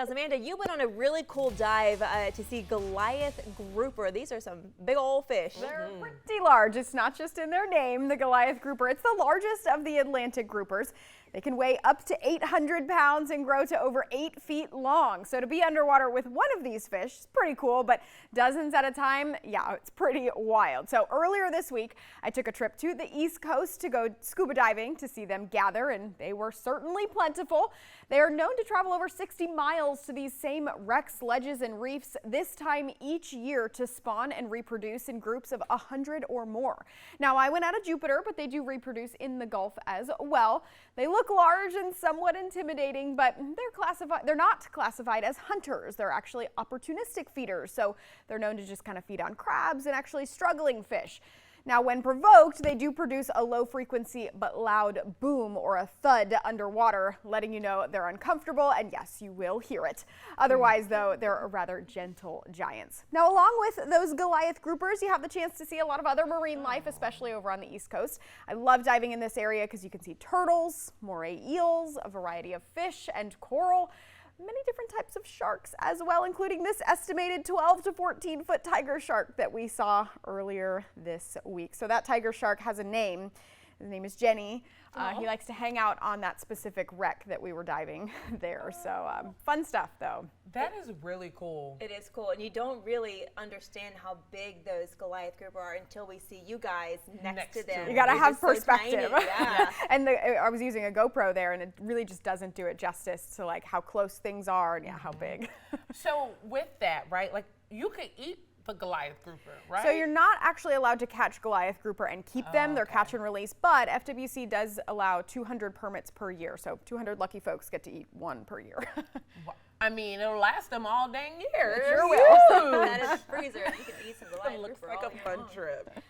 Amanda, you went on a really cool dive to see Goliath grouper. These are some big old fish. They're pretty large. It's not just in their name, the Goliath grouper. It's the largest of the Atlantic groupers. They can weigh up to 800 pounds and grow to over 8 feet long. So to be underwater with one of these fish is pretty cool, but dozens at a time, yeah, it's pretty wild. So earlier this week, I took a trip to the East Coast to go scuba diving to see them gather, and they were certainly plentiful. They are known to travel over 60 miles to these same wrecks, ledges, and reefs this time each year to spawn and reproduce in groups of 100 or more. Now, I went out of Jupiter, but they do reproduce in the Gulf as well. They look large and somewhat intimidating, but they're not classified as hunters. They're actually opportunistic feeders, so they're known to just kind of feed on crabs and actually struggling fish. Now, when provoked, they do produce a low frequency but loud boom or a thud underwater, letting you know they're uncomfortable, and yes, you will hear it. Otherwise, though, they're rather gentle giants. Now, along with those Goliath groupers, you have the chance to see a lot of other marine life, especially over on the East Coast. I love diving in this area because you can see turtles, moray eels, a variety of fish and coral, many different types of sharks as well, including this estimated 12 to 14 foot tiger shark that we saw earlier this week. So that tiger shark has a name. His name is Jenny. He likes to hang out on that specific wreck that we were diving there. So fun stuff, though. That is really cool. It is cool, and you don't really understand how big those Goliath grouper are until we see you guys next to them. You gotta have so perspective. tiny, yeah. And I was using a GoPro there, and it really just doesn't do it justice to like how close things are and how big. So with that, right, like you could eat the Goliath grouper, right? So you're not actually allowed to catch Goliath grouper and keep them. They're catch and release, but FWC does allow 200 permits per year. So 200 lucky folks get to eat one per year. I mean, it'll last them all dang year. It sure will. That is a freezer, and you can eat some Goliath Looks grouper like all a year fun long. trip.